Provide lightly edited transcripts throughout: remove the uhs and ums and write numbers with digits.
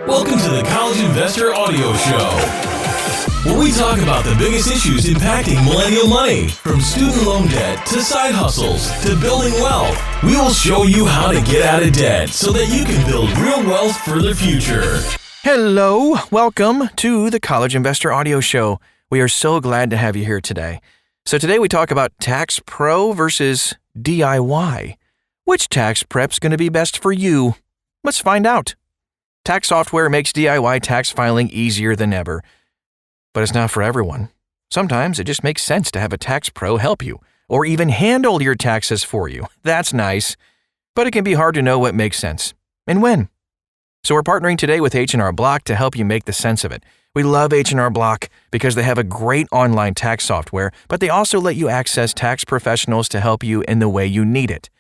Welcome to the College Investor Audio Show, where we talk about the biggest issues impacting millennial money, from student loan debt to side hustles to building wealth. We will show you how to get out of debt so that you can build real wealth for the future. Hello, welcome to the College Investor Audio Show. We are so glad to have you here today. So today we talk about tax pro versus DIY. Which tax prep's going to be best for you? Let's find out. Tax software makes DIY tax filing easier than ever. But it's not for everyone. Sometimes it just makes sense to have a tax pro help you, or even handle your taxes for you. That's nice. But it can be hard to know what makes sense and when. So we're partnering today with H&R Block to help you make the sense of it. We love H&R Block because they have a great online tax software, but they also let you access tax professionals to help you in the way you need it.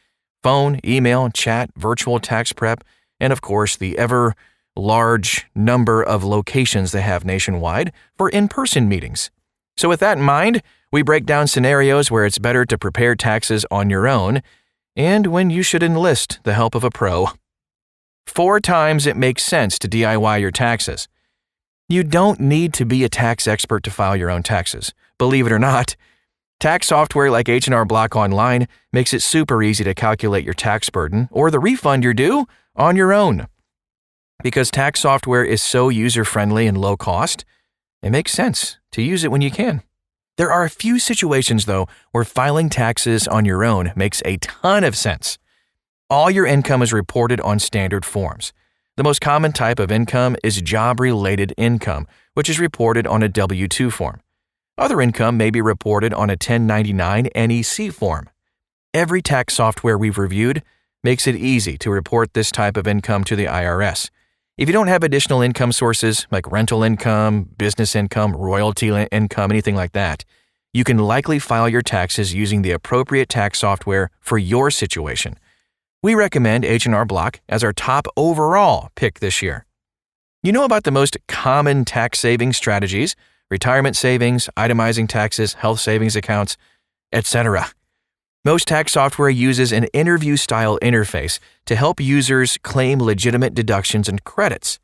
Phone, email, chat, virtual tax prep, and of course the ever large number of locations they have nationwide for in-person meetings. So with that in mind, we break down scenarios where it's better to prepare taxes on your own and when you should enlist the help of a pro. 4 times it makes sense to DIY your taxes. You don't need to be a tax expert to file your own taxes. Believe it or not, tax software like H&R Block Online makes it super easy to calculate your tax burden or the refund you're due on your own. Because tax software is so user-friendly and low cost, it makes sense to use it when you can. There are a few situations, though, where filing taxes on your own makes a ton of sense. All your income is reported on standard forms. The most common type of income is job-related income, which is reported on a W-2 form. Other income may be reported on a 1099 NEC form. Every tax software we've reviewed makes it easy to report this type of income to the IRS. If you don't have additional income sources like rental income, business income, royalty income, anything like that, you can likely file your taxes using the appropriate tax software for your situation. We recommend H&R Block as our top overall pick this year. You know about the most common tax saving strategies, retirement savings, itemizing taxes, health savings accounts, etc. Most tax software uses an interview-style interface to help users claim legitimate deductions and credits.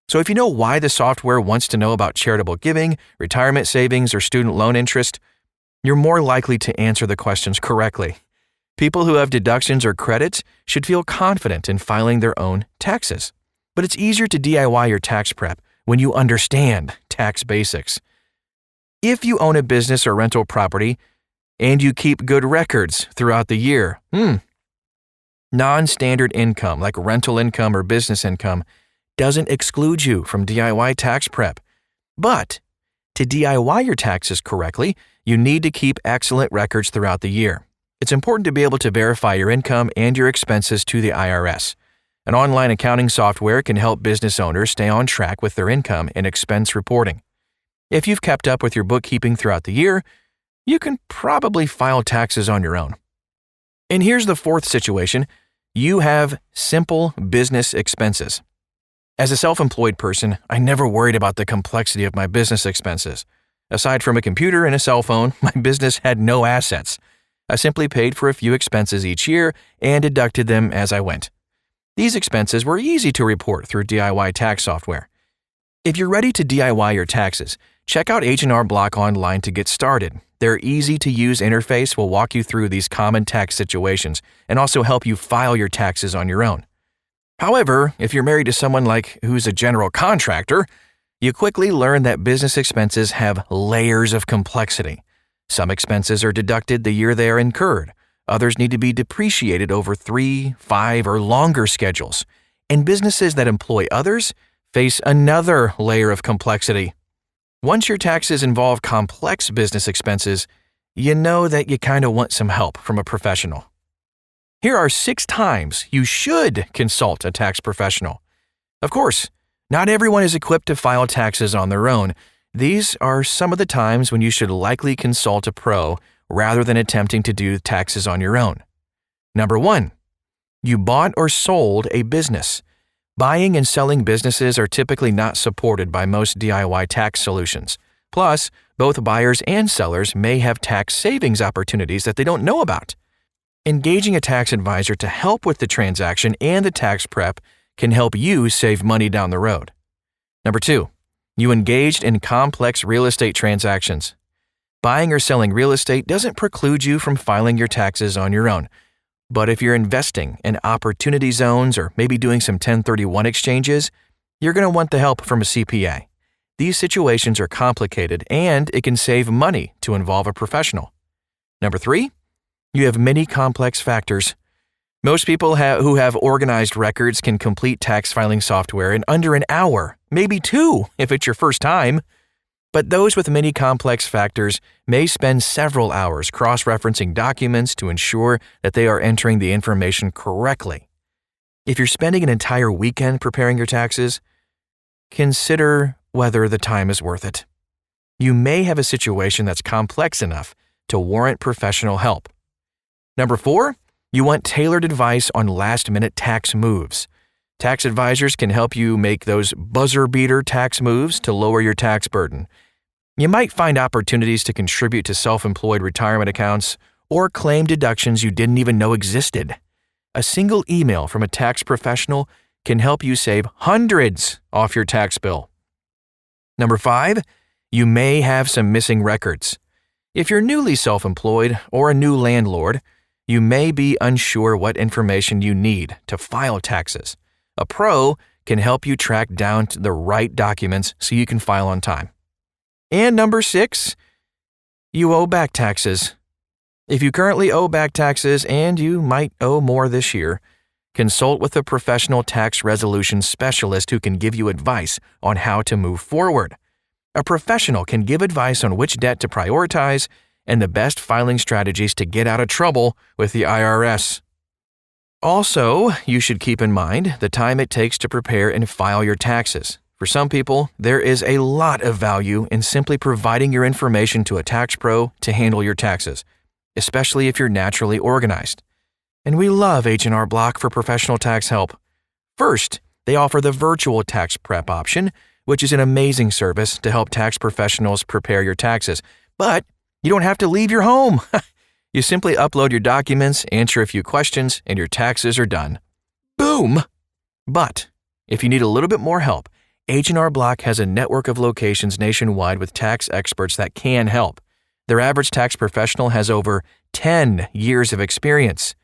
So if you know why the software wants to know about charitable giving, retirement savings, or student loan interest, you're more likely to answer the questions correctly. People who have deductions or credits should feel confident in filing their own taxes. But it's easier to DIY your tax prep when you understand tax basics. If you own a business or rental property, and you keep good records throughout the year. Non-standard income like rental income or business income doesn't exclude you from DIY tax prep. But to DIY your taxes correctly, you need to keep excellent records throughout the year. It's important to be able to verify your income and your expenses to the IRS. An online accounting software can help business owners stay on track with their income and expense reporting. If you've kept up with your bookkeeping throughout the year, you can probably file taxes on your own. And here's the 4th situation. You have simple business expenses. As a self-employed person, I never worried about the complexity of my business expenses. Aside from a computer and a cell phone, my business had no assets. I simply paid for a few expenses each year and deducted them as I went. These expenses were easy to report through DIY tax software. If you're ready to DIY your taxes, check out H&R Block Online to get started. Their easy-to-use interface will walk you through these common tax situations and also help you file your taxes on your own. However, if you're married to someone who's a general contractor, you quickly learn that business expenses have layers of complexity. Some expenses are deducted the year they are incurred. Others need to be depreciated over 3, 5, or longer schedules. And businesses that employ others face another layer of complexity. Once your taxes involve complex business expenses, you know that you kind of want some help from a professional. Here are 6 times you should consult a tax professional. Of course, not everyone is equipped to file taxes on their own. These are some of the times when you should likely consult a pro rather than attempting to do taxes on your own. Number 1, you bought or sold a business. Buying and selling businesses are typically not supported by most DIY tax solutions. Plus, both buyers and sellers may have tax savings opportunities that they don't know about. Engaging a tax advisor to help with the transaction and the tax prep can help you save money down the road. Number 2, you engaged in complex real estate transactions. Buying or selling real estate doesn't preclude you from filing your taxes on your own. But if you're investing in opportunity zones or maybe doing some 1031 exchanges, you're going to want the help from a CPA. These situations are complicated and it can save money to involve a professional. Number 3, you have many complex factors. Most people who have organized records can complete tax filing software in under an hour, maybe 2 if it's your first time. But those with many complex factors may spend several hours cross-referencing documents to ensure that they are entering the information correctly. If you're spending an entire weekend preparing your taxes, consider whether the time is worth it. You may have a situation that's complex enough to warrant professional help. Number 4, you want tailored advice on last-minute tax moves. Tax advisors can help you make those buzzer-beater tax moves to lower your tax burden. You might find opportunities to contribute to self-employed retirement accounts or claim deductions you didn't even know existed. A single email from a tax professional can help you save hundreds off your tax bill. Number 5, you may have some missing records. If you're newly self-employed or a new landlord, you may be unsure what information you need to file taxes. A pro can help you track down the right documents so you can file on time. And number 6, you owe back taxes. If you currently owe back taxes and you might owe more this year, consult with a professional tax resolution specialist who can give you advice on how to move forward. A professional can give advice on which debt to prioritize and the best filing strategies to get out of trouble with the IRS. Also, you should keep in mind the time it takes to prepare and file your taxes. For some people, there is a lot of value in simply providing your information to a tax pro to handle your taxes, especially if you're naturally organized. And we love H&R Block for professional tax help. First, they offer the virtual tax prep option, which is an amazing service to help tax professionals prepare your taxes. But you don't have to leave your home. You simply upload your documents, answer a few questions, and your taxes are done. Boom! But if you need a little bit more help, H&R Block has a network of locations nationwide with tax experts that can help. Their average tax professional has over 10 years of experience.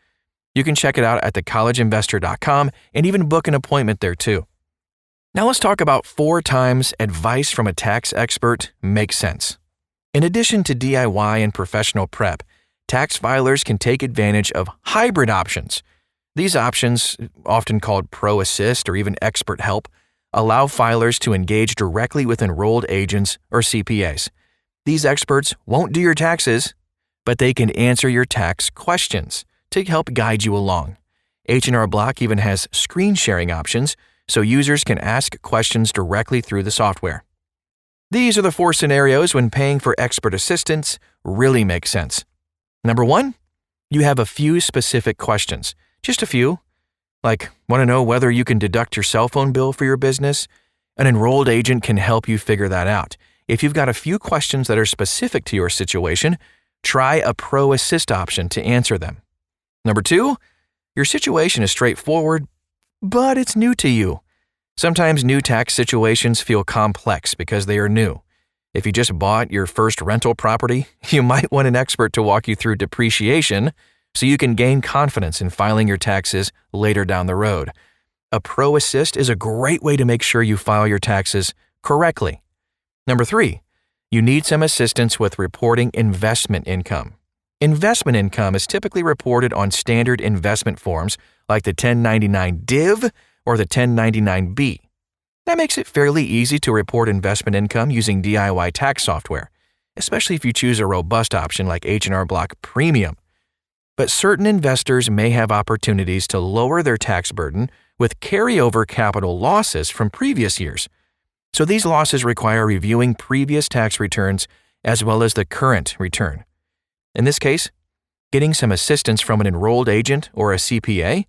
You can check it out at thecollegeinvestor.com and even book an appointment there too. Now let's talk about 4 times advice from a tax expert makes sense. In addition to DIY and professional prep, tax filers can take advantage of hybrid options. These options, often called Pro Assist or even Expert Help, allow filers to engage directly with enrolled agents or CPAs. These experts won't do your taxes, but they can answer your tax questions to help guide you along. H&R Block even has screen sharing options so users can ask questions directly through the software. These are the 4 scenarios when paying for expert assistance really makes sense. Number 1, you have a few specific questions, just a few. Like, want to know whether you can deduct your cell phone bill for your business? An enrolled agent can help you figure that out. If you've got a few questions that are specific to your situation, try a Pro Assist option to answer them. Number 2, your situation is straightforward, but it's new to you. Sometimes new tax situations feel complex because they are new. If you just bought your first rental property, you might want an expert to walk you through depreciation so you can gain confidence in filing your taxes later down the road. A Pro Assist is a great way to make sure you file your taxes correctly. Number 3, you need some assistance with reporting investment income. Investment income is typically reported on standard investment forms like the 1099 DIV or the 1099-B. That makes it fairly easy to report investment income using DIY tax software, especially if you choose a robust option like H&R Block Premium. But certain investors may have opportunities to lower their tax burden with carryover capital losses from previous years. So these losses require reviewing previous tax returns as well as the current return. In this case, getting some assistance from an enrolled agent or a CPA,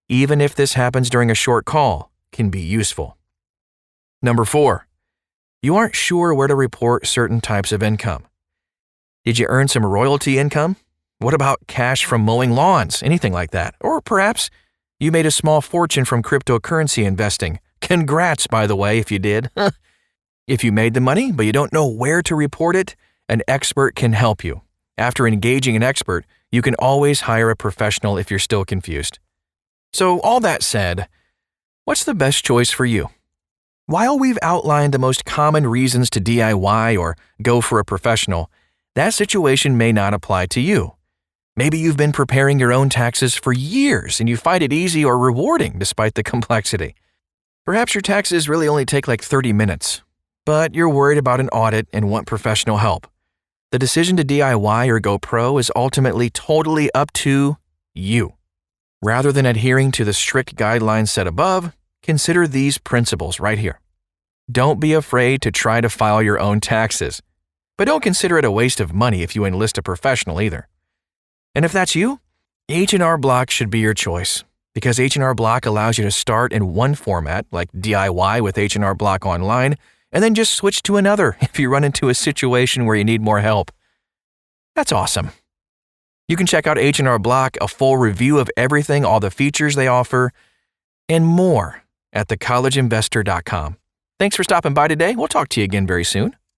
even if this happens during a short call, can be useful. Number 4, you aren't sure where to report certain types of income. Did you earn some royalty income? What about cash from mowing lawns, anything like that? Or perhaps you made a small fortune from cryptocurrency investing. Congrats, by the way, if you did. If you made the money, but you don't know where to report it, an expert can help you. After engaging an expert, you can always hire a professional if you're still confused. So, all that said, what's the best choice for you? While we've outlined the most common reasons to DIY or go for a professional, that situation may not apply to you. Maybe you've been preparing your own taxes for years and you find it easy or rewarding despite the complexity. Perhaps your taxes really only take like 30 minutes, but you're worried about an audit and want professional help. The decision to DIY or go pro is ultimately totally up to you. Rather than adhering to the strict guidelines set above, consider these principles right here. Don't be afraid to try to file your own taxes, but don't consider it a waste of money if you enlist a professional either. And if that's you, H&R Block should be your choice, because H&R Block allows you to start in one format, like DIY with H&R Block Online, and then just switch to another if you run into a situation where you need more help. That's awesome. You can check out H&R Block, a full review of everything, all the features they offer, and more at thecollegeinvestor.com. Thanks for stopping by today. We'll talk to you again very soon.